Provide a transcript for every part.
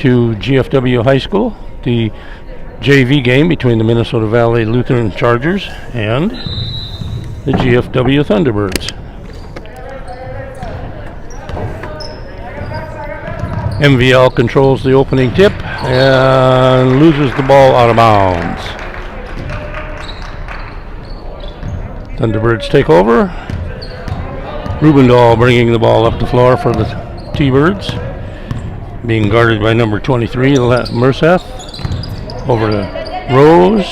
To GFW High School, the JV game between the Minnesota Valley Lutheran Chargers and the GFW Thunderbirds. MVL controls the opening tip and loses the ball out of bounds. Thunderbirds take over. Rubendahl bringing the ball up the floor for the T-Birds. Being guarded by number 23, Merseth. Over to Rose.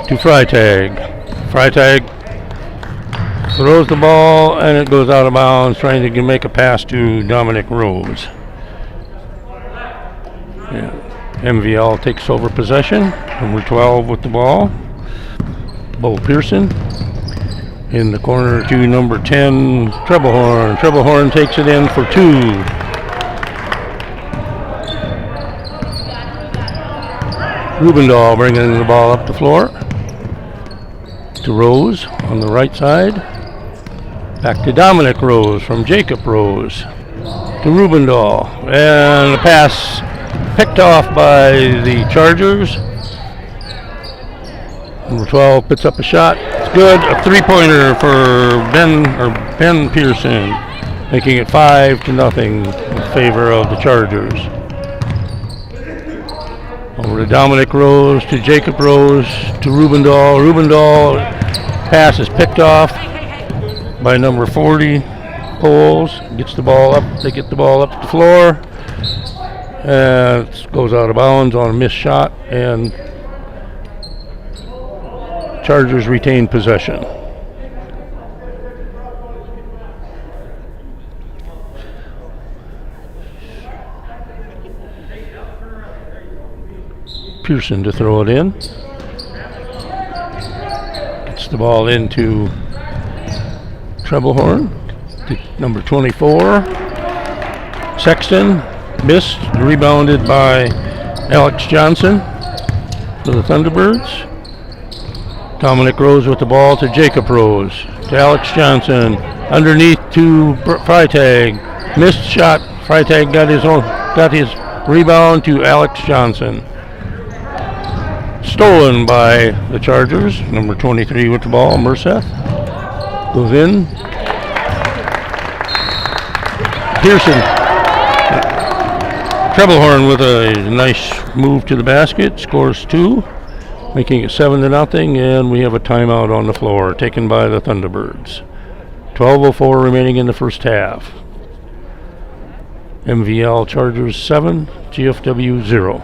To Freitag. Freitag throws the ball and it goes out of bounds, trying to make a pass to Dominic Rose. MVL takes over possession. Number 12 with the ball. Bo Pearson. In the corner to number 10, Trebelhorn. Trebelhorn takes it in for two. Rubendahl bringing the ball up the floor to Rose on the right side. Back to Dominic Rose from Jacob Rose to Rubendahl. And the pass picked off by the Chargers. Number 12 puts up a shot. It's good. A three-pointer for Ben Pearson, making it 5-0 in favor of the Chargers. Over to Dominic Rose, to Jacob Rose, to Rubendahl. Rubendahl pass is picked off by number 40, Poles. Gets the ball up. They get the ball up the floor. And it goes out of bounds on a missed shot. And Chargers retain possession. Pearson to throw it in. Gets the ball into Trebelhorn. Number 24. Sexton missed. Rebounded by Alex Johnson for the Thunderbirds. Dominic Rose with the ball to Jacob Rose. To Alex Johnson. Underneath to Freitag. Missed shot. Freitag got his rebound to Alex Johnson. Stolen by the Chargers. Number 23 with the ball, Merseth. Goes in. Pearson. Trebelhorn with a nice move to the basket. Scores two, making it 7-0, and we have a timeout on the floor taken by the Thunderbirds. 12:04 remaining in the first half. MVL Chargers 7, GFW 0.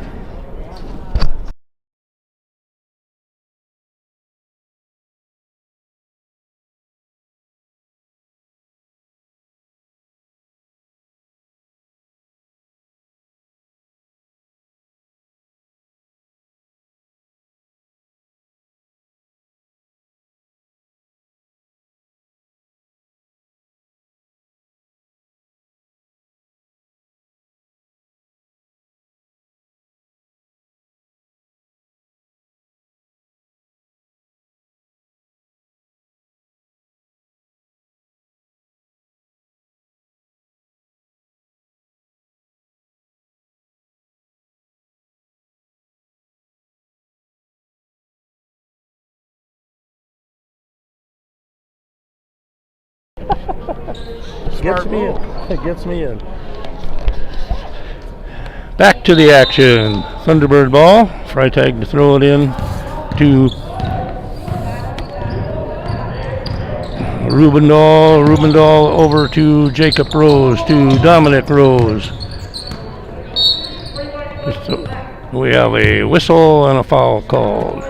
Gets me in. Back to the action. Thunderbird ball. Freitag to throw it in to Rubendahl. Rubendahl over to Jacob Rose, to Dominic Rose. We have a whistle and a foul called.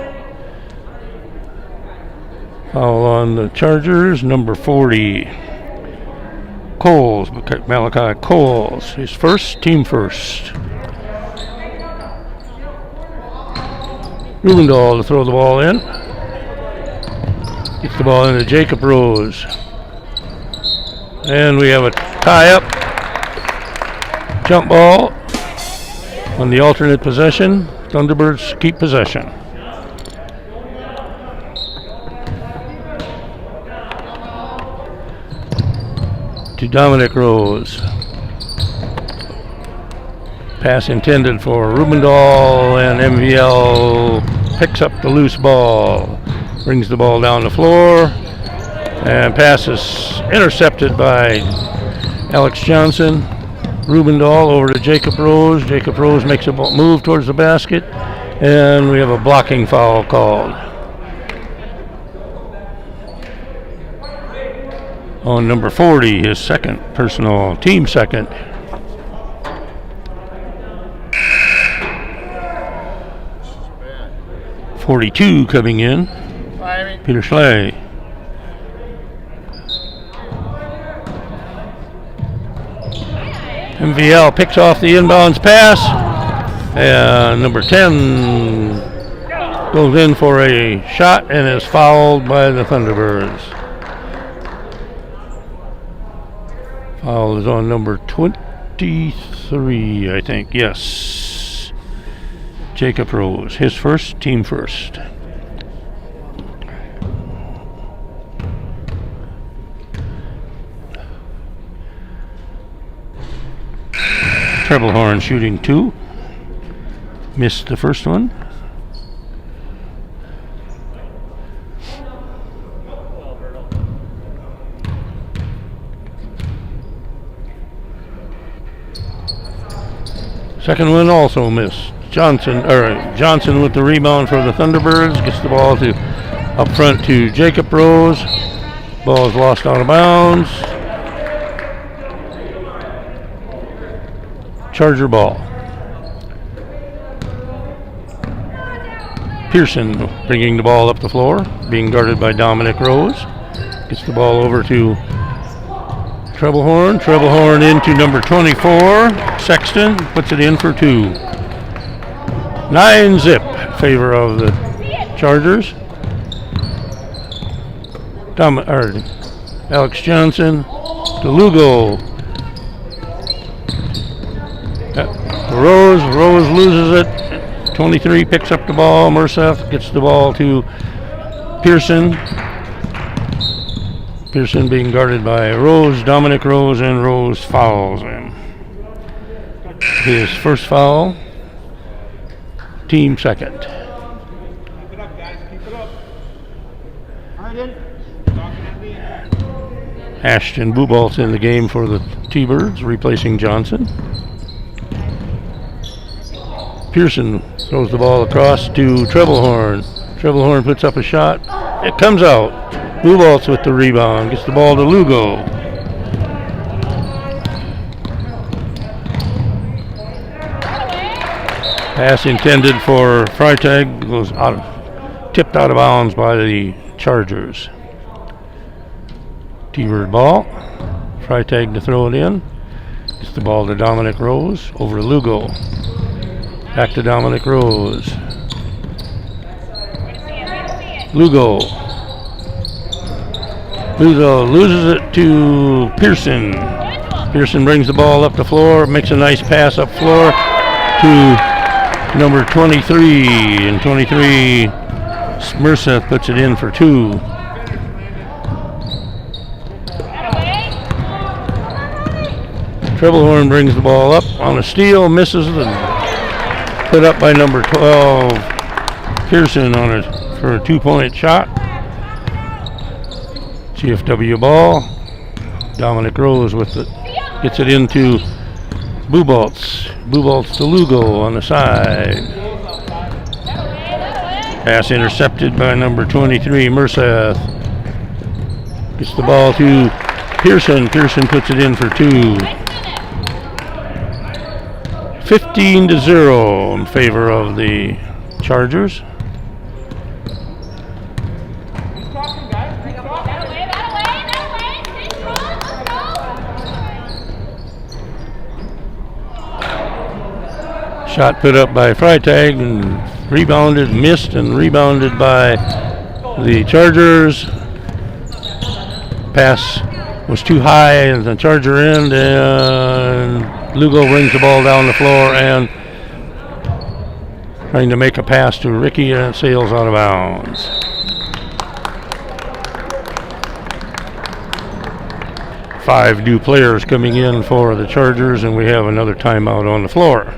Foul on the Chargers, number 40. Coles, Malachi Coles, his first, team first. Rubendahl to throw the ball in. Gets the ball into Jacob Rose. And we have a tie-up. Jump ball on the alternate possession. Thunderbirds keep possession. To Dominic Rose. Pass intended for Rubendahl, and MVL picks up the loose ball. Brings the ball down the floor. And pass is intercepted by Alex Johnson. Rubendahl over to Jacob Rose. Jacob Rose makes a move towards the basket. And we have a blocking foul called on number 40, his second personal, team second. .42 coming in. Peter Schley. MVL picks off the inbounds pass, and number 10 goes in for a shot and is fouled by the Thunderbirds. Foul is on number 23, I think. Yes. Jacob Rose, his first, team first. Treblehorn shooting 2. Missed the first one. Second one also missed. Johnson with the rebound for the Thunderbirds. Gets the ball to up front to Jacob Rose. Ball is lost out of bounds. Charger ball. Pearson bringing the ball up the floor, being guarded by Dominic Rose. Gets the ball over to Treblehorn. Treblehorn into number 24. Sexton puts it in for 2. 9-zip in favor of the Chargers. Alex Johnson to Lugo. Rose loses it. 23 picks up the ball. Merseth gets the ball to Pearson. Pearson being guarded by Rose, Dominic Rose, and Rose fouls him. His first foul. Team second. Keep it up, guys. Keep it up. All right, in. Ashton Bubolt's in the game for the T-Birds, replacing Johnson. Pearson throws the ball across to Treblehorn. Treblehorn puts up a shot. It comes out. Bubolt's with the rebound. Gets the ball to Lugo. Pass intended for Freitag. Goes tipped out of bounds by the Chargers. T-Bird ball. Freitag to throw it in. Gets the ball to Dominic Rose. Over to Lugo. Back to Dominic Rose. Lugo loses it to Pearson. Pearson brings the ball up the floor, makes a nice pass up floor to number 23. And 23, Merseth puts it in for 2. Treblehorn brings the ball up on a steal, misses, and put up by number 12, Pearson for a 2-point shot. GFW ball. Dominic Rose with it. Gets it into Buboltz. Buboltz to Lugo on the side. Pass intercepted by number 23, Merseth. Gets the ball to Pearson. Pearson puts it in for 2. 15-0 in favor of the Chargers. Shot put up by Freitag and rebounded, missed, and rebounded by the Chargers. Pass was too high in the Charger end, and Lugo brings the ball down the floor and trying to make a pass to Ricky, and it sails out of bounds. Five new players coming in for the Chargers, and we have another timeout on the floor.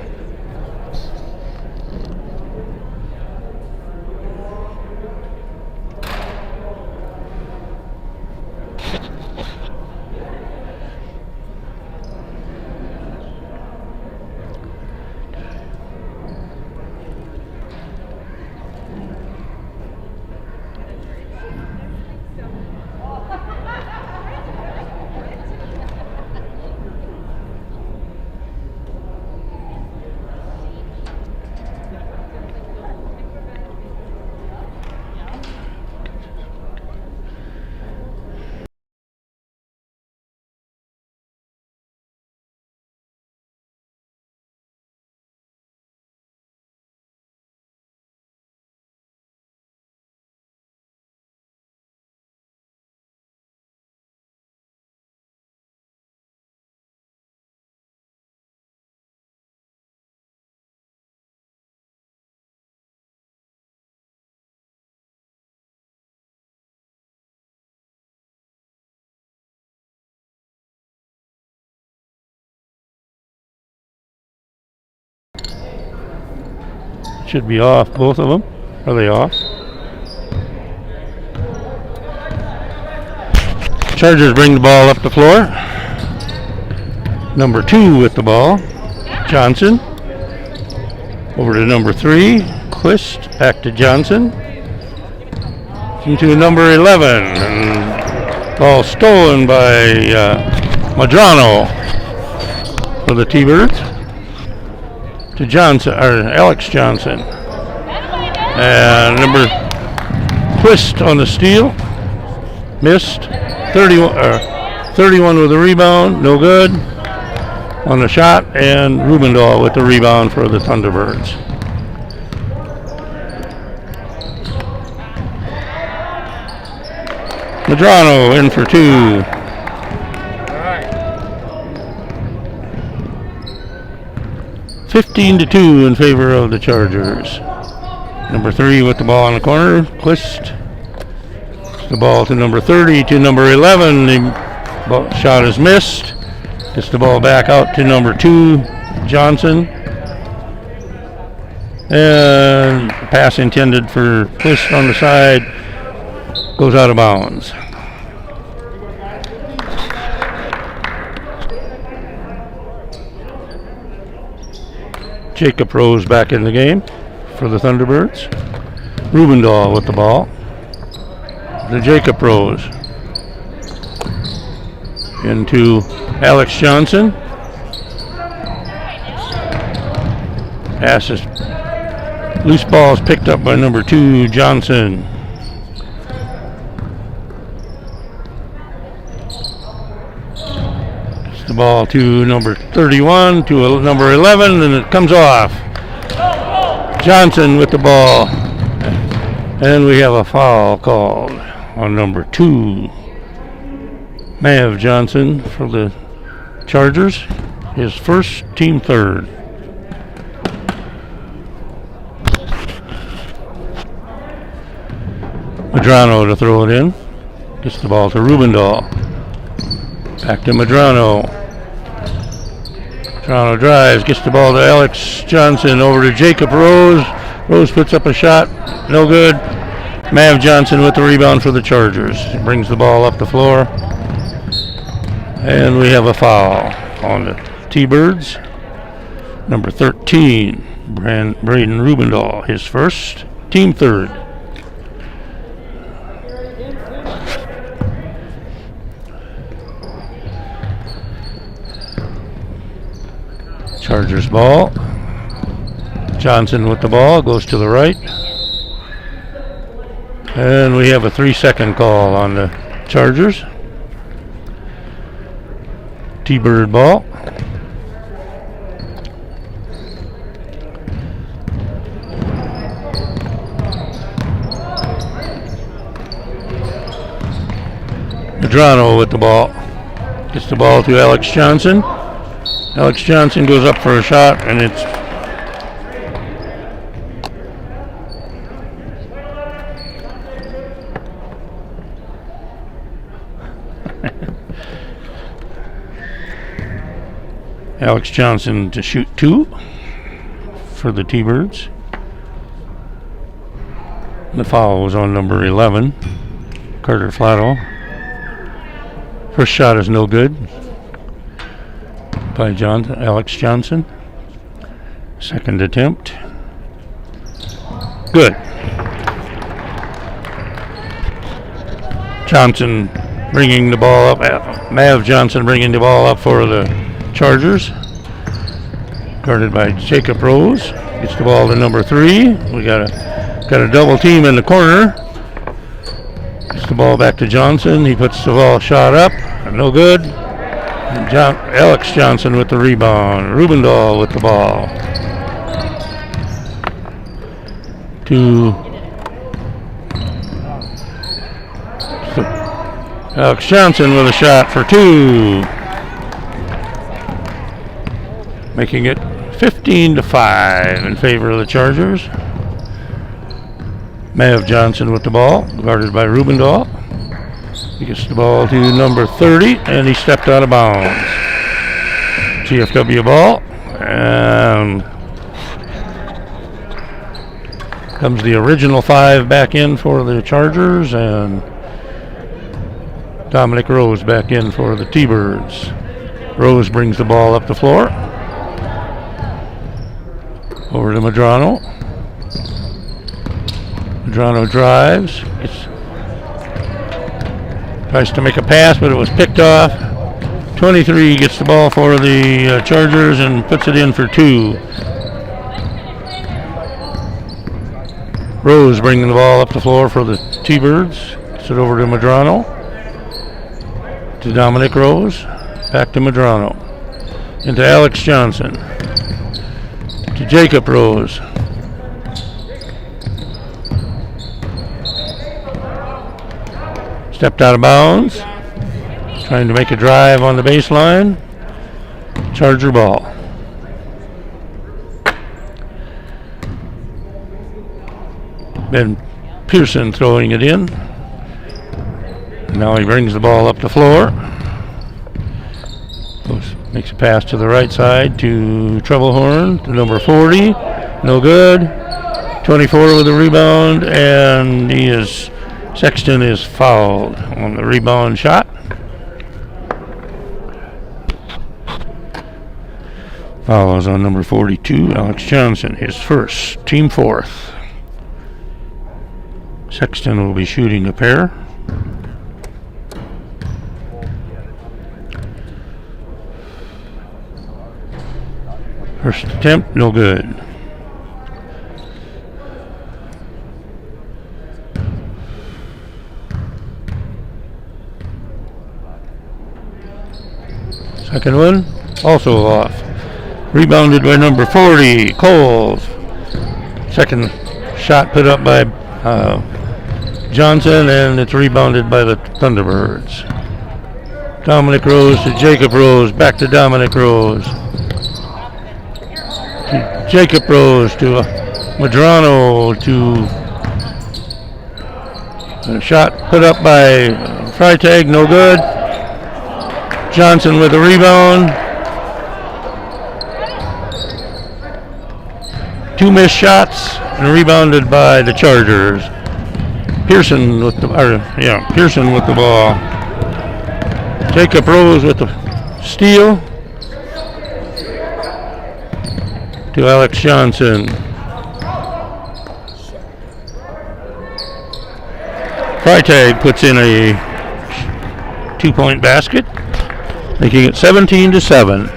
Should be off, both of them. Are they off? Chargers bring the ball up the floor. Number 2 with the ball, Johnson. Over to number 3, Quist. Back to Johnson. Into number 11. And ball stolen by Madrano for the T-Birds. To Johnson, or Alex Johnson. And number Quist on the steal. Missed. 31 with the rebound. No good. On the shot, and Rubendahl with the rebound for the Thunderbirds. Madrano in for 2. Right. 15-2 in favor of the Chargers. Number 3 with the ball in the corner, Quist. The ball to number 30, to number 11. The shot is missed. Gets the ball back out to number 2, Johnson. And pass intended for Quist on the side goes out of bounds. Jacob Rose back in the game for the Thunderbirds. Rubendahl with the ball. The Jacob Rose. Into Alex Johnson. Passes. Loose ball is picked up by number 2, Johnson. It's the ball to number 31, to number 11, and it comes off. Johnson with the ball. And we have a foul called on number 2. Mav Johnson for the Chargers, his first, team third. Madrano to throw it in. Gets the ball to Rubendahl. Back to Madrano. Madrano drives, gets the ball to Alex Johnson, over to Jacob Rose. Rose puts up a shot, no good. Mav Johnson with the rebound for the Chargers. Brings the ball up the floor. And we have a foul on the T-Birds. Number 13, Braden Rubendahl, his first, team third. Chargers ball. Johnson with the ball, goes to the right. And we have a 3-second call on the Chargers. T-Bird ball. Madrano with the ball. Gets the ball to Alex Johnson. Alex Johnson goes up for a shot, and it's Alex Johnson to shoot 2 for the T-Birds. The foul was on number 11, Carter Flatto. First shot is no good by Alex Johnson. Second attempt, good. Johnson bringing the ball up. Mav Johnson bringing the ball up for the Chargers. Guarded by Jacob Rose. Gets the ball to number 3. We got a double team in the corner. Gets the ball back to Johnson. He puts the ball shot up. No good. Alex Johnson with the rebound. Rubendahl with the ball. To Alex Johnson with a shot for 2. Making it 15-5 in favor of the Chargers. Mav Johnson with the ball, guarded by Rubendahl. He gets the ball to number 30, and he stepped out of bounds. GFW ball, and Comes the original 5 back in for the Chargers, and Dominic Rose back in for the T-Birds. Rose brings the ball up the floor. Over to Medrano. Medrano drives. Tries to make a pass, but it was picked off. 23 gets the ball for the Chargers and puts it in for 2. Rose bringing the ball up the floor for the T-Birds. Gets it over to Medrano. To Dominic Rose. Back to Medrano. Into Alex Johnson. To Jacob Rose. Stepped out of bounds. Trying to make a drive on the baseline. Charger ball. Ben Pearson throwing it in. Now he brings the ball up the floor. Makes a pass to the right side to Troublehorn, to number 40. No good. 24 with a rebound, and Sexton is fouled on the rebound shot. Foul is on number 42, Alex Johnson, his first, team 4th. Sexton will be shooting a pair. First attempt, no good. Second one, also off. Rebounded by number 40, Coles. Second shot put up by Johnson, and it's rebounded by the Thunderbirds. Dominic Rose to Jacob Rose, back to Dominic Rose. To Jacob Rose to Medrano, to a shot put up by Freitag, no good. Johnson with the rebound. 2 missed shots and rebounded by the Chargers. Pearson with the ball. Jacob Rose with the steal to Alex Johnson. Freitag puts in a 2-point basket, making it 17-7.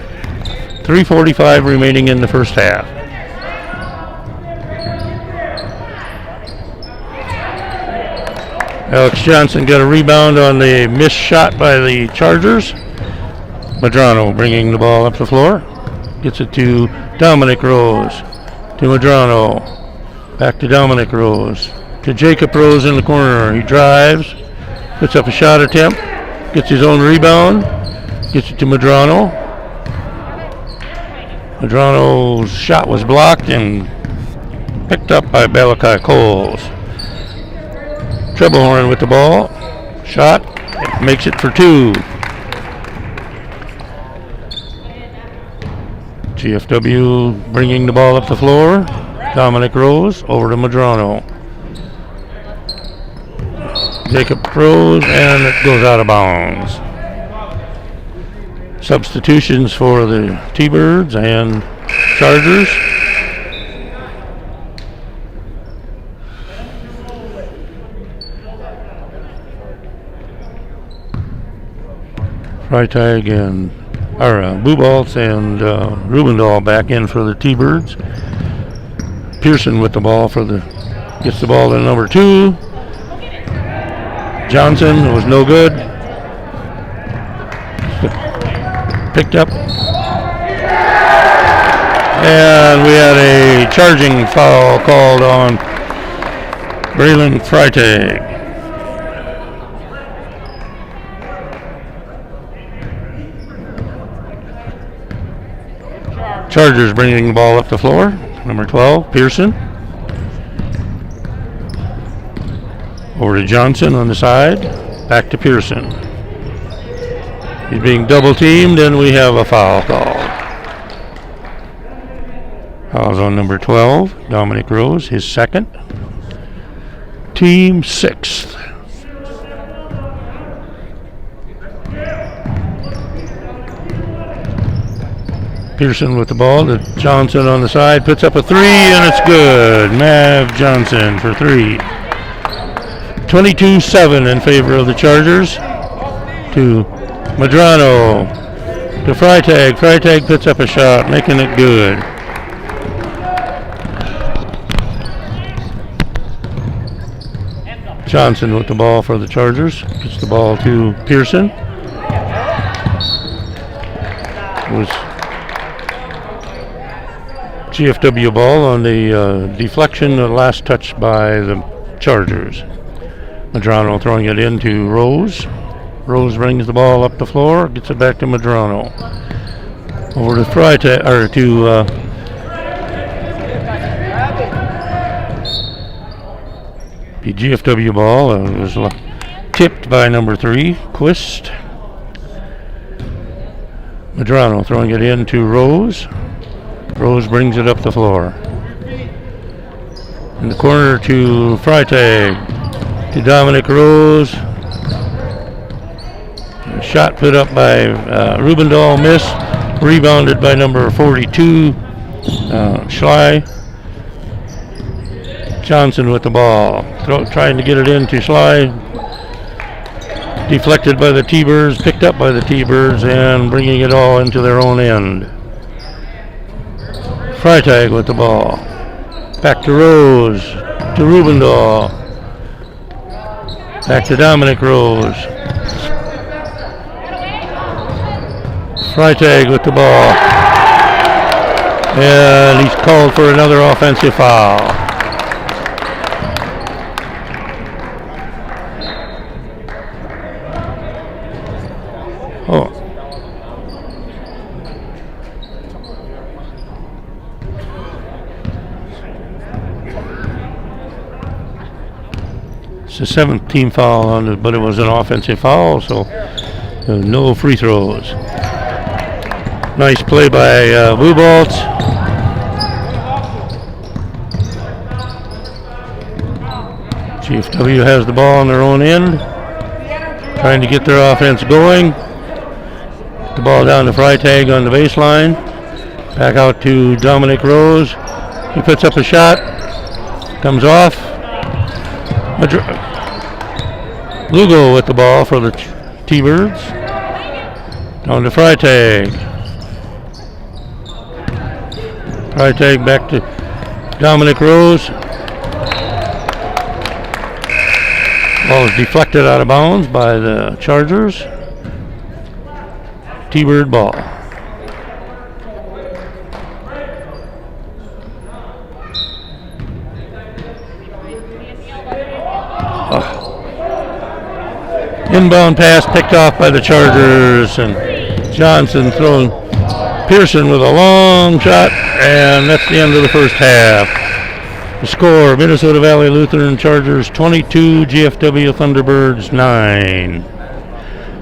3:45 remaining in the first half. Alex Johnson got a rebound on the missed shot by the Chargers. Medrano bringing the ball up the floor. Gets it to Dominic Rose. To Medrano. Back to Dominic Rose. To Jacob Rose in the corner. He drives. Puts up a shot attempt. Gets his own rebound. Gets it to Medrano. Medrano's shot was blocked and picked up by Malachi Coles. Troublehorn with the ball. Shot. Makes it for 2. GFW bringing the ball up the floor. Dominic Rose over to Medrano. Jacob Rose, and it goes out of bounds. Substitutions for the T-Birds and Chargers. Freitag and Bubaltz and Rubendahl back in for the T-Birds. Pearson with the ball gets the ball to number 2. Johnson was no good. Picked up. And we had a charging foul called on Braylon Freitag. Chargers bringing the ball up the floor. Number 12, Pearson. Over to Johnson on the side. Back to Pearson. He's being double teamed, and we have a foul call. Foul's on number 12, Dominic Rose, his second. team 6th. Pearson with the ball to Johnson on the side, puts up a 3, and it's good. Mav Johnson for 3. 22-7 in favor of the Chargers. To Medrano, to Freitag. Freitag puts up a shot, making it good. Johnson with the ball for the Chargers. Gets the ball to Pearson. It was GFW ball on the deflection, the last touch by the Chargers. Medrano throwing it into Rose. Rose brings the ball up the floor, gets it back to Medrano. Over to Freitag, or to the GFW ball. It was tipped by number 3, Quist. Medrano throwing it into Rose. Rose brings it up the floor. In the corner to Freitag. To Dominic Rose. A shot put up by Rubendahl, missed. Rebounded by number 42, Schley. Johnson with the ball. Trying to get it into Schley. Deflected by the T-Birds, picked up by the T-Birds, and bringing it all into their own end. Freitag with the ball. Back to Rose. To Rubendahl. Back to Dominic Rose. Freitag with the ball. And he's called for another offensive foul. Oh. It's the 7th team foul on it, but it was an offensive foul, so no free throws. Nice play by Buboltz. GFW has the ball on their own end, trying to get their offense going. The ball down to Freitag on the baseline. Back out to Dominic Rose. He puts up a shot. Comes off. Lugo with the ball for the T-Birds. Down to Freitag. Freitag back to Dominic Rose. Ball is deflected out of bounds by the Chargers. T-Bird ball. Inbound pass picked off by the Chargers, and Johnson throwing Pearson with a long shot, and that's the end of the first half. The score, Minnesota Valley Lutheran Chargers 22, GFW Thunderbirds 9.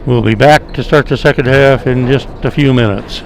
We'll be back to start the second half in just a few minutes.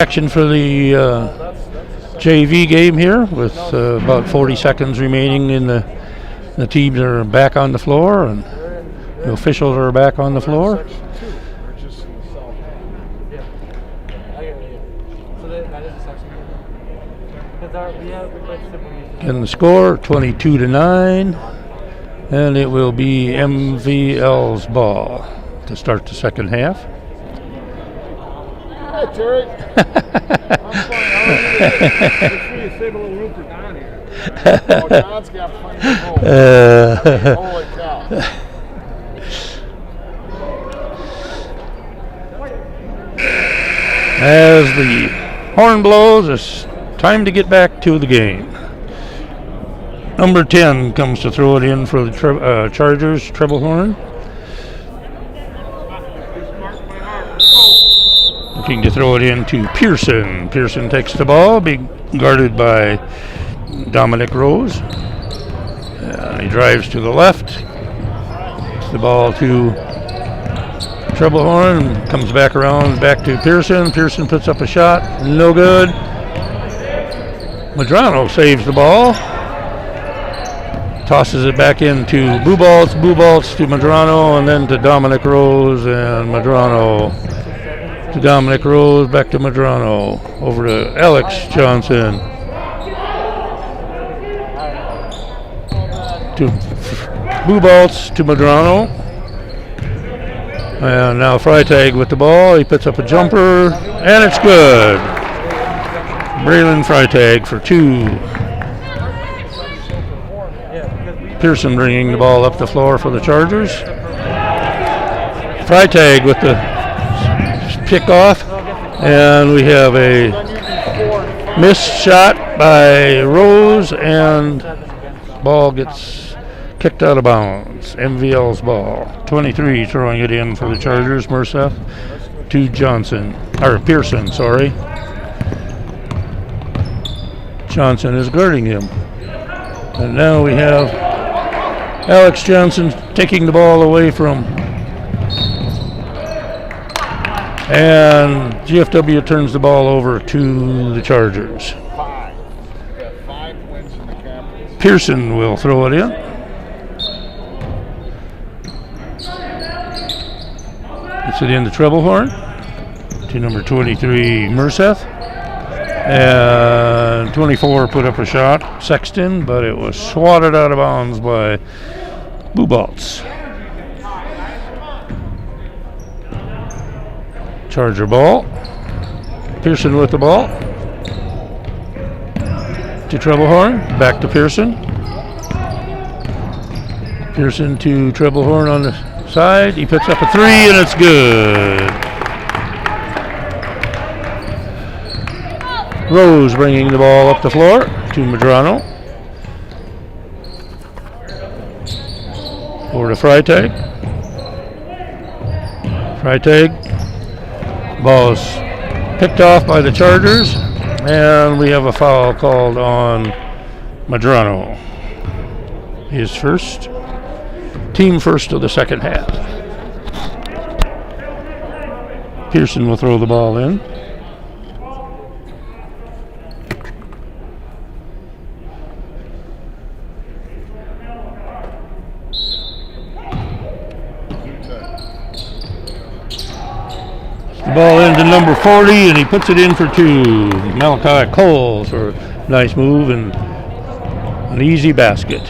Action for the JV game here with about 40 seconds remaining in the teams are back on the floor and the officials are back on the floor. And the score 22-9, and it will be MVL's ball to start the second half. Hi, Terry. I'm fine. How are you? Make sure you save a little room for Don here. Oh, Don's got plenty of room. Holy cow. As the horn blows, it's time to get back to the game. Number 10 comes to throw it in for the Chargers treble horn. Looking to throw it in to Pearson. Pearson takes the ball, being guarded by Dominic Rose. He drives to the left. Takes the ball to treble horn, comes back around, back to Pearson. Pearson puts up a shot, no good. Madrano saves the ball. Tosses it back into Bubaltz. Bubaltz to Madrano, and then to Dominic Rose, and Madrano to Dominic Rose, back to Madrano, over to Alex Johnson. To Bubaltz to Madrano. And now Freitag with the ball. He puts up a jumper, and it's good. Braylon Freitag for 2. Pearson bringing the ball up the floor for the Chargers. Freitag with the pickoff, and we have a missed shot by Rose, and ball gets kicked out of bounds. MVL's ball. 23 throwing it in for the Chargers. Murseth to Pearson, sorry. Johnson is guarding him. And now we have Alex Johnson taking the ball away from, and GFW turns the ball over to the Chargers. 5 wins in the Capitals. Pearson will throw it in. Gets it in the treble horn to number 23, Murseth. And 24 put up a shot, Sexton, but it was swatted out of bounds by Bubaltz. Charger ball. Pearson with the ball. To treble horn, back to Pearson. Pearson to treble horn on the side. He puts up a 3, and it's good. Rose bringing the ball up the floor to Madrano. Over to Freitag. Ball is picked off by the Chargers, and we have a foul called on Madrano. His first, team first of the second half. Pearson will throw the ball in. Ball into number 40, and he puts it in for 2. Malachi Cole for a nice move and an easy basket.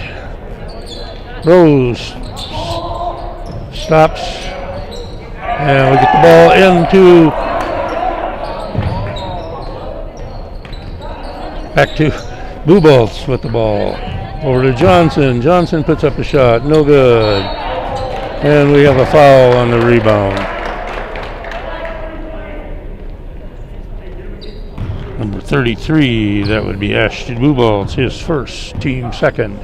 Rose stops, and we get the ball into back to Bubaltz with the ball. Over to Johnson. Johnson puts up a shot, no good. And we have a foul on the rebound. Number 33, that would be Ashton Bubaltz, his first, team second.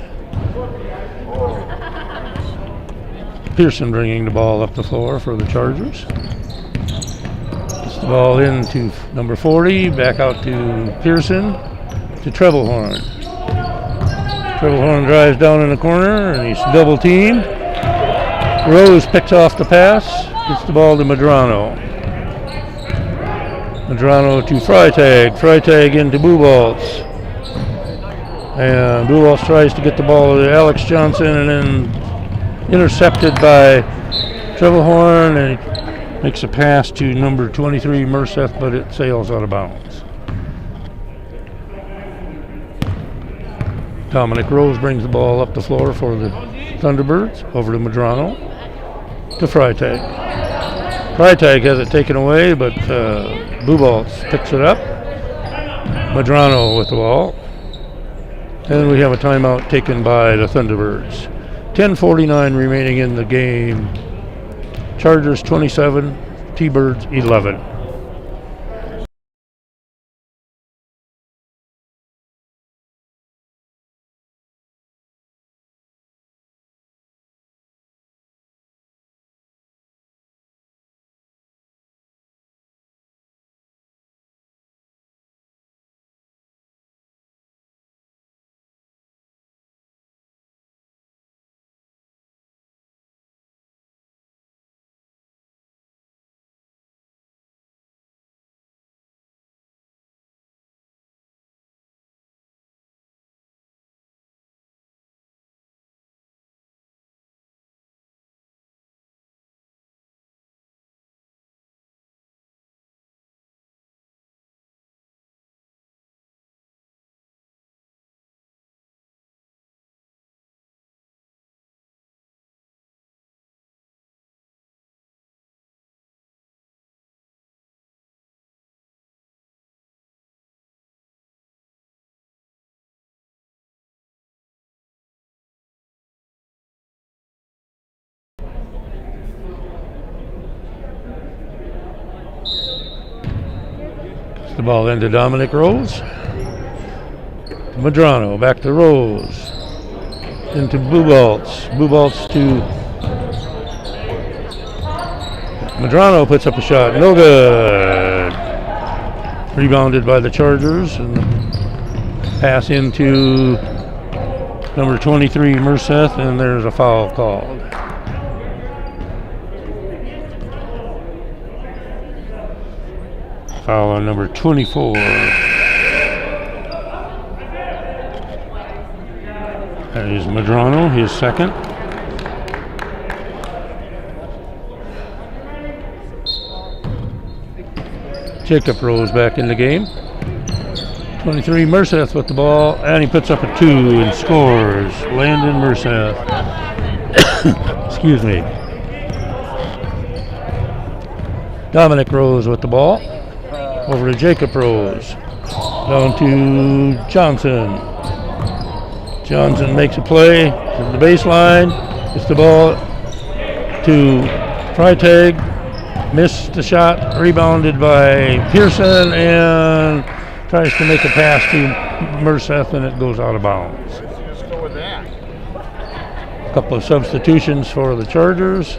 Pearson bringing the ball up the floor for the Chargers. Gets the ball into number 40, back out to Pearson, to Treblehorn. Treblehorn drives down in the corner, and he's double teamed. Rose picks off the pass, gets the ball to Madrano. Medrano to Freitag. Freitag into Buboltz. And Buboltz tries to get the ball to Alex Johnson and then intercepted by Trevelhorn, and he makes a pass to number 23 Merseth, but it sails out of bounds. Dominic Rose brings the ball up the floor for the Thunderbirds, over to Medrano, to Freitag. Freitag has it taken away, but Buboltz picks it up. Medrano with the ball. And we have a timeout taken by the Thunderbirds. 10:49 remaining in the game. Chargers 27, T-Birds 11. The ball into Dominic Rose. Medrano, back to Rose. Into Buboltz. Buboltz to Medrano, puts up a shot. No good. Rebounded by the Chargers. And pass into number 23, Merseth, and there's a foul called. Foul on number 24. That is Medrano, his second. Jacob Rose back in the game. 23 Merseth with the ball, and he puts up a 2 and scores. Landon Merseth. Excuse me. Dominic Rose with the ball. Over to Jacob Rose. Down to Johnson. Johnson makes a play to the baseline. Gets the ball to Freitag. Missed the shot. Rebounded by Pearson and tries to make a pass to Merseth, and it goes out of bounds. Let's go with that. A couple of substitutions for the Chargers.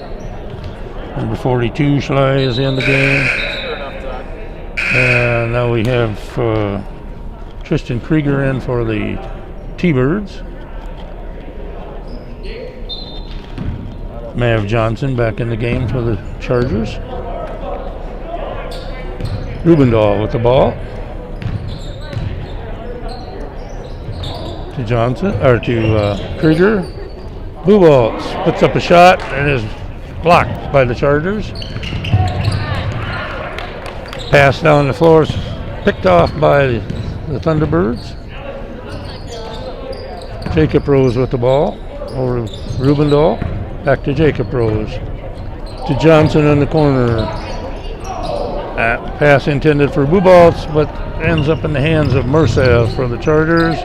Number 42 Schley is in the game. And now we have Tristan Krieger in for the T-Birds. Mav Johnson back in the game for the Chargers. Rubendahl with the ball. To Johnson, or to Krieger. Buboltz puts up a shot and is blocked by the Chargers. Pass down the floor, picked off by the Thunderbirds. Jacob Rose with the ball. Over to Rubendahl. Back to Jacob Rose. To Johnson in the corner. Pass intended for Buboltz, but ends up in the hands of Merseth for the Chargers.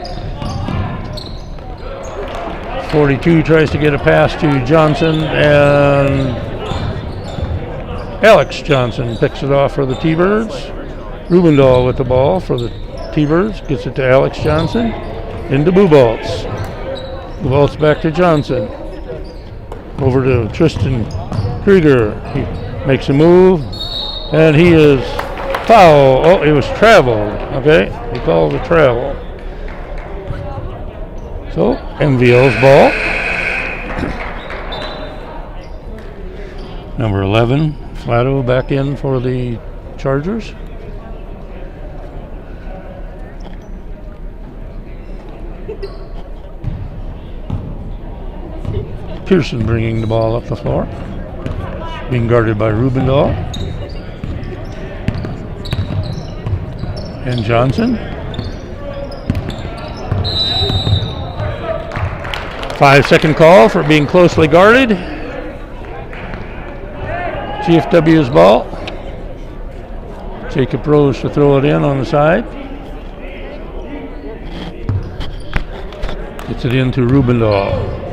42 tries to get a pass to Johnson, and Alex Johnson picks it off for the T-Birds. Rubendahl with the ball for the T-Birds. Gets it to Alex Johnson. Into Buboltz. Buboltz back to Johnson. Over to Tristan Krieger. He makes a move. And he is foul. Oh, it was traveled. Okay. He calls a travel. So, MVL's ball. Number 11. Flatto back in for the Chargers. Pearson bringing the ball up the floor. Being guarded by Rubendahl. And Johnson. 5-second call for being closely guarded. GFW's ball. Jacob Rose to throw it in on the side. Gets it into Rubendahl.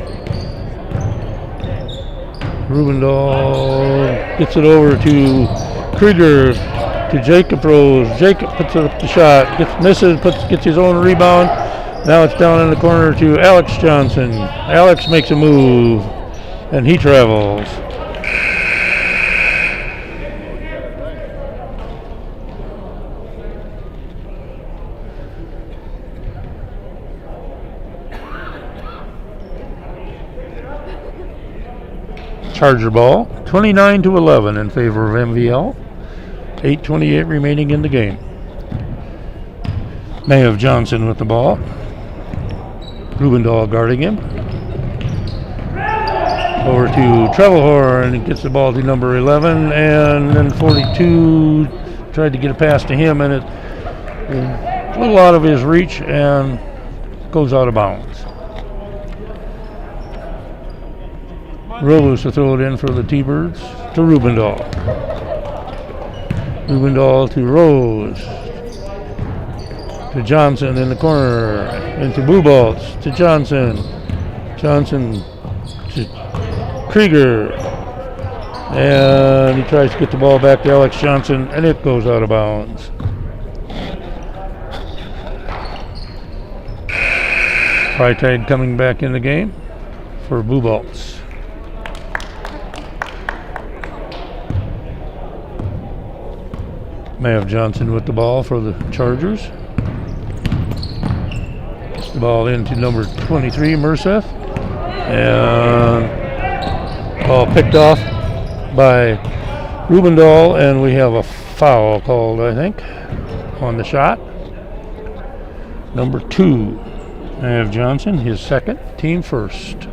Rubendahl gets it over to Krieger, to Jacob Rose. Jacob puts up the shot, misses, gets his own rebound. Now it's down in the corner to Alex Johnson. Alex makes a move, and he travels. Charger ball, 29-11 in favor of MVL. 8:28 remaining in the game. Mayev Johnson with the ball. Rubendahl guarding him. Over to Trevelhorn, gets the ball to number 11, and then 42 tried to get a pass to him, and it a little out of his reach and goes out of bounds. Rose to throw it in for the T-Birds to Rubendahl. Rubendahl to Rose. To Johnson in the corner. Into Buboltz to Johnson. Johnson to Krieger. And he tries to get the ball back to Alex Johnson, and it goes out of bounds. Freitag coming back in the game for Buboltz. Mayev Johnson with the ball for the Chargers. Gets the ball into number 23, Merceth. And ball picked off by Rubendahl, and we have a foul called, I think, on the shot. Number 2, Mayev Johnson, his second, team first.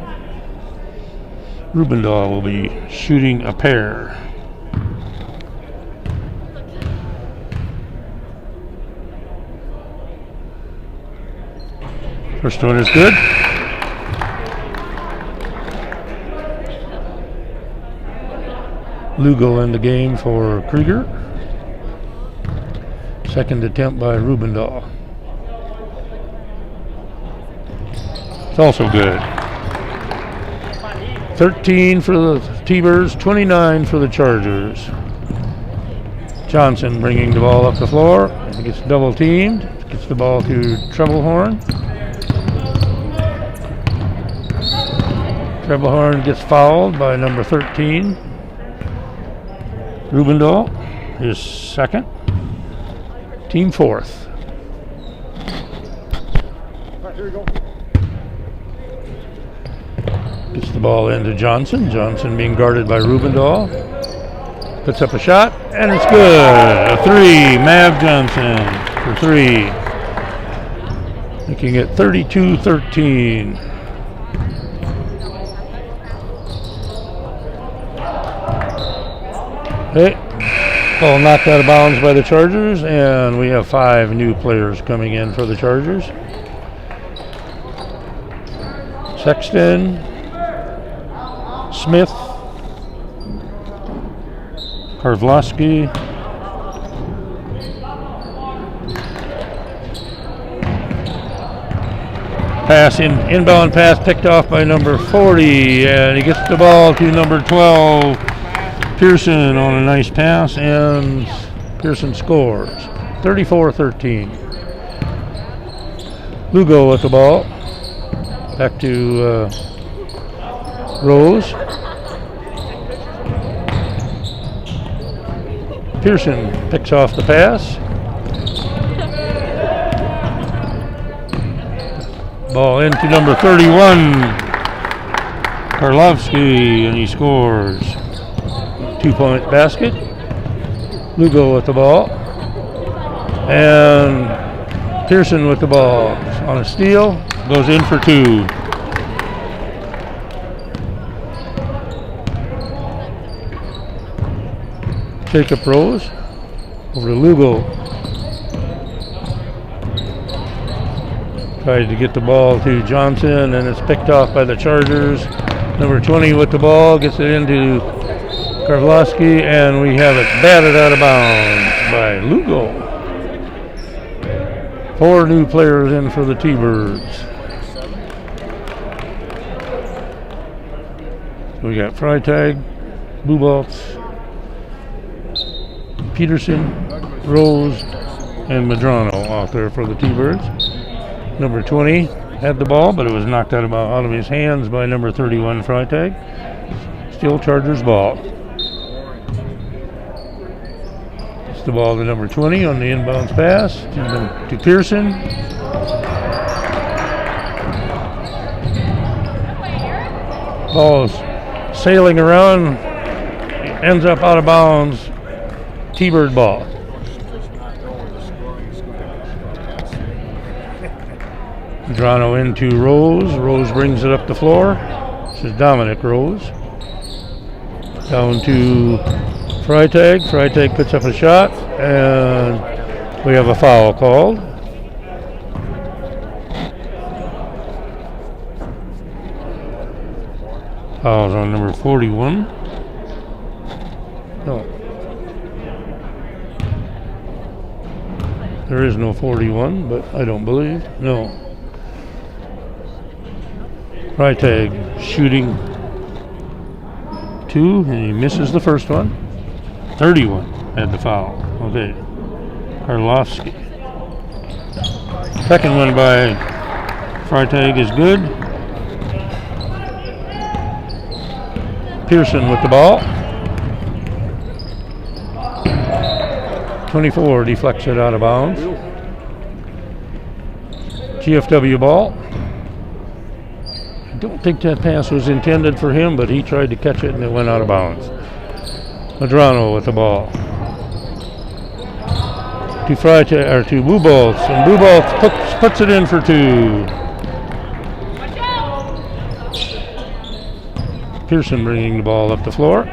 Rubendahl will be shooting a pair. First one is good. Lugo in the game for Krieger. Second attempt by Rubendahl. It's also good. 13 for the T-Birds, 29 for the Chargers. Johnson bringing the ball up the floor. He gets double teamed. Gets the ball to Trevelhorn. Trevelhorn gets fouled by number 13. Rubendahl, his second. Team fourth. Right, here we go. Gets the ball into Johnson. Johnson being guarded by Rubendahl. Puts up a shot, and it's good. A 3. Mayev Johnson for 3. Making it 32-13. Hey, ball knocked out of bounds by the Chargers, and we have 5 new players coming in for the Chargers. Sexton, Smith, Karvlowski, inbound pass picked off by number 40, and he gets the ball to number 12. Pearson on a nice pass, and Pearson scores. 34-13. Lugo with the ball. Back to Rose. Pearson picks off the pass. Ball into number 31, Karlovsky, and he scores. 2-point basket. Lugo with the ball. And Pearson with the ball on a steal. Goes in for 2. Jacob Rose over to Lugo. Tried to get the ball to Johnson, and it's picked off by the Chargers. Number 20 with the ball, gets it into Karvlowski, and we have it batted out of bounds by Lugo. 4 new players in for the T-Birds. So we got Freitag, Buboltz, Peterson, Rose, and Medrano out there for the T-Birds. Number 20 had the ball, but it was knocked out of his hands by number 31, Freitag. Still Chargers ball. It's the ball to number 20 on the inbounds pass to Pearson. Ball is sailing around, ends up out of bounds. T-Bird ball. Medrano into Rose. Rose brings it up the floor. This is Dominic Rose. Down to Freitag. Freitag puts up a shot, and we have a foul called. Foul's on number 41. No. There is no 41, but I don't believe. No. Freitag shooting 2, and he misses the first one. 31 had the foul. Okay. Karvlowski. Second one by Freitag is good. Pearson with the ball. 24 deflects it out of bounds. GFW ball. I don't think that pass was intended for him, but he tried to catch it and it went out of bounds. Medrano with the ball. To Freitag, or to Buboltz, and Buboltz puts it in for 2. Pearson bringing the ball up the floor.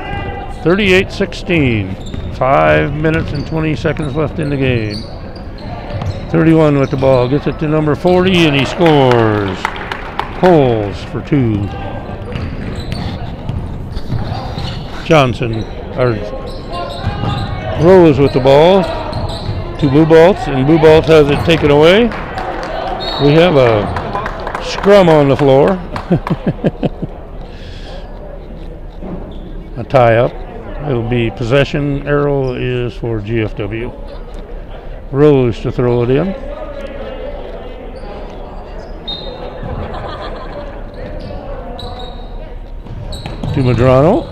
38-16. 5 minutes and 20 seconds left in the game. 31 with the ball. Gets it to number 40, and he scores. Holes for 2. Johnson, or Rose with the ball to Buboltz, and Buboltz has it taken away. We have a scrum on the floor. A tie-up. It'll be possession. Arrow is for GFW. Rose to throw it in. To Medrano.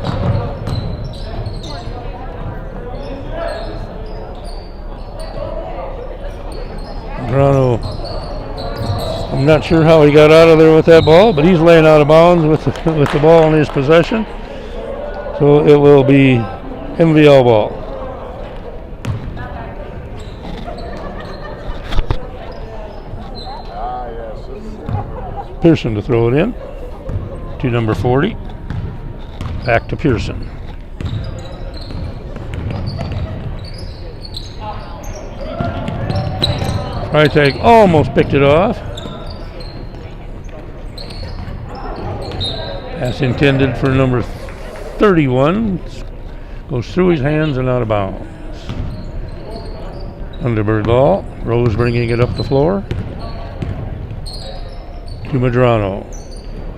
Medrano, I'm not sure how he got out of there with that ball, but he's laying out of bounds with the ball in his possession. So it will be MVL ball. Pearson to throw it in to number 40. Back to Pearson. Freitag almost picked it off. Pass intended for number 31. Goes through his hands and out of bounds. Thunderbird ball. Rose bringing it up the floor. To Medrano.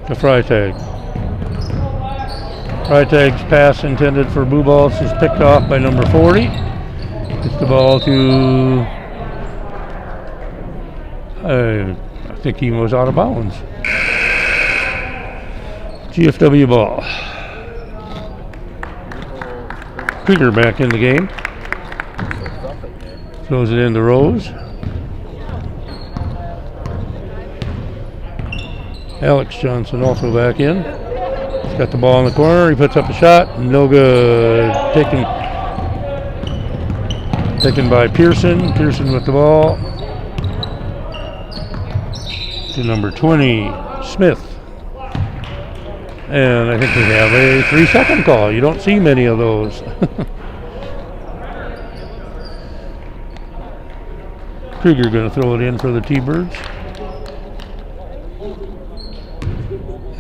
To Freitag. Freitag's pass intended for Buboltz is picked off by number 40. Gets the ball to... I think he was out of bounds. GFW ball. Krieger back in the game. Throws it into Rose. Alex Johnson also back in. He's got the ball in the corner. He puts up a shot. No good. Taken by Pearson. Pearson with the ball. To number 20, Smith. And I think we have a 3-second call. You don't see many of those. Krieger going to throw it in for the T-Birds.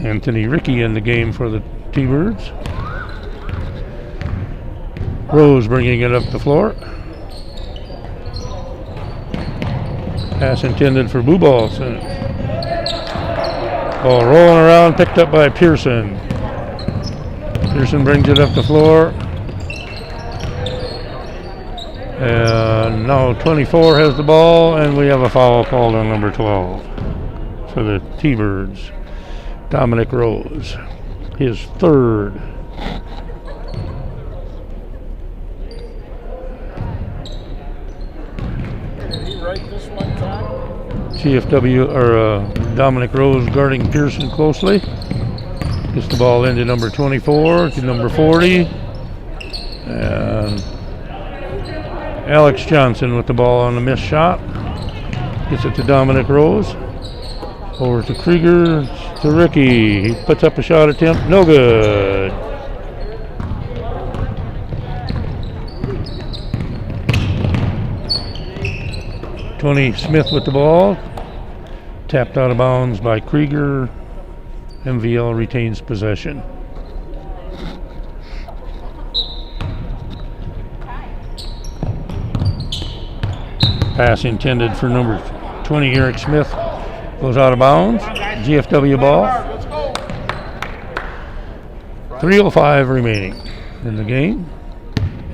Anthony Ricky in the game for the T-Birds. Rose bringing it up the floor. Pass intended for Blue Ball. Ball rolling around, picked up by Pearson. Pearson brings it up the floor. And now 24 has the ball, and we have a foul called on number 12 for the T-Birds. Dominic Rose, his third. Did he write this one time? GFW, or Dominic Rose guarding Pearson closely. Gets the ball into number 24 to number 40. And Alex Johnson with the ball on the missed shot. Gets it to Dominic Rose. Over to Krieger, to Ricky. He puts up a shot attempt. No good. Tony Smith with the ball. Tapped out of bounds by Krieger. MVL retains possession. Pass intended for number 20, Eric Smith. Goes out of bounds. GFW ball. 3:05 remaining in the game.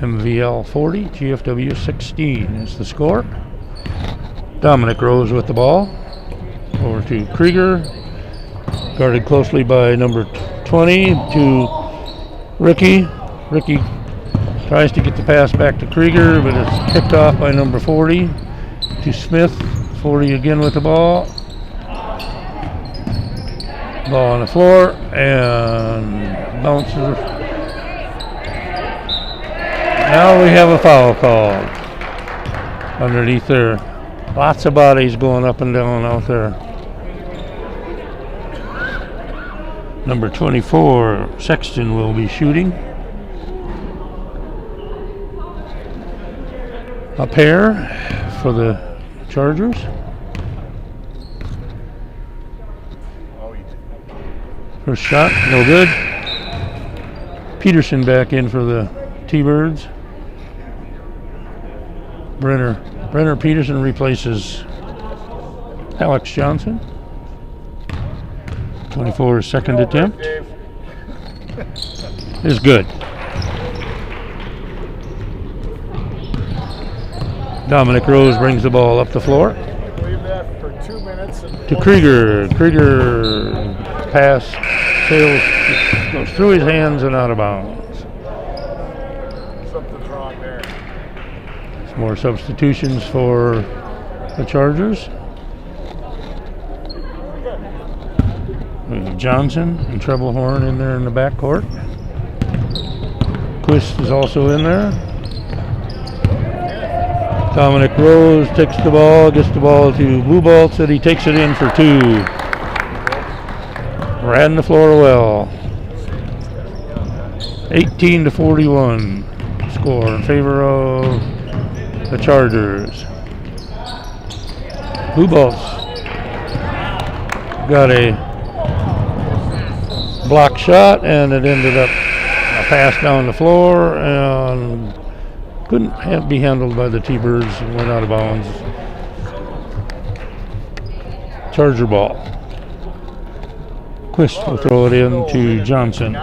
MVL 40, GFW 16 is the score. Dominic Rose with the ball. Over to Krieger. Guarded closely by number 20 to Ricky. Ricky tries to get the pass back to Krieger, but it's picked off by number 40 to Smith. 40 again with the ball. Ball on the floor and bounces. Now we have a foul called underneath there. Lots of bodies going up and down out there. Number 24, Sexton, will be shooting. A pair for the Chargers. First shot, no good. Peterson back in for the T-Birds. Brenner Peterson replaces Alex Johnson. 24 second attempt is good. Dominic Rose brings the ball up the floor. Leave that for 2 minutes. To Krieger. Krieger pass sails, goes through his hands and out of bounds. Something's wrong there. Some more substitutions for the Chargers. We have Johnson and Treblehorn in there in the backcourt. Quist is also in there. Dominic Rose takes the ball, gets the ball to Blue Balls, and he takes it in for two. Ran the floor well. 18-41 score in favor of the Chargers. Blue Balls got a block shot, and it ended up a pass down the floor and couldn't be handled by the T-Birds and went out of bounds. Charger ball. Quist will throw it in to Johnson.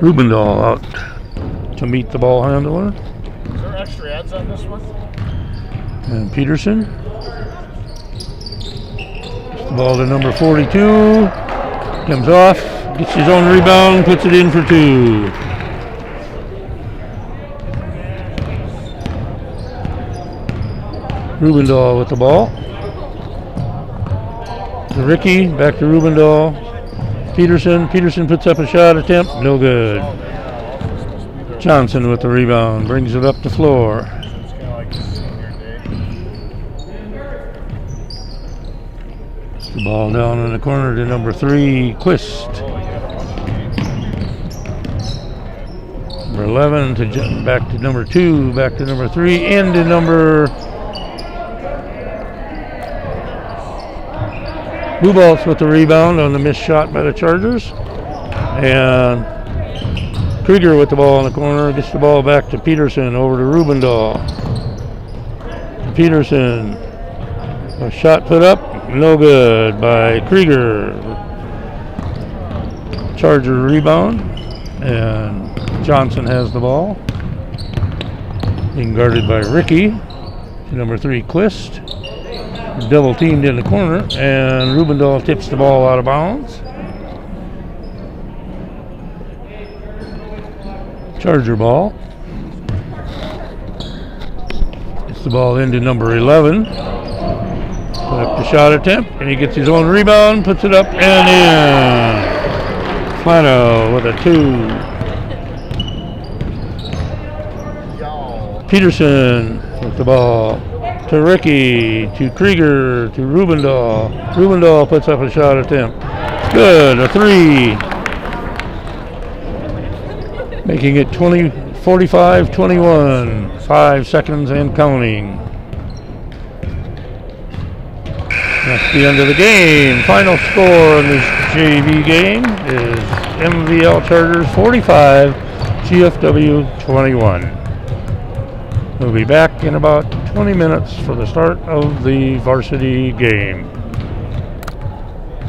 Rubendahl out to meet the ball handler. Is there extra ads on this one? And Peterson. The ball to number 42. Comes off, gets his own rebound, puts it in for two. Rubendahl with the ball. To Ricky, back to Rubendahl. Peterson puts up a shot attempt, no good. Johnson with the rebound, brings it up the floor. It's kind of like senior day. The ball down in the corner to number 3, Quist. Number 11 to back to number 2, back to number 3, and to number Blue Balls with the rebound on the missed shot by the Chargers. And Krieger with the ball in the corner, gets the ball back to Peterson, over to Rubendahl. Peterson, a shot put up, no good by Krieger. Charger rebound, and Johnson has the ball. Being guarded by Ricky, number 3 Quist. Double teamed in the corner, and Rubendahl tips the ball out of bounds. Charger ball. Gets the ball into number 11. Put up the shot attempt, and he gets his own rebound, puts it up and in. Flano with a 2. Peterson with the ball to Ricky, to Krieger, to Rubendahl. Rubendahl puts up a shot attempt. Good, a 3. Making it 45-21. 5 seconds and counting. That's the end of the game. Final score in this JV game is MVL Chargers 45, GFW 21. We'll be back in about 20 minutes for the start of the varsity game.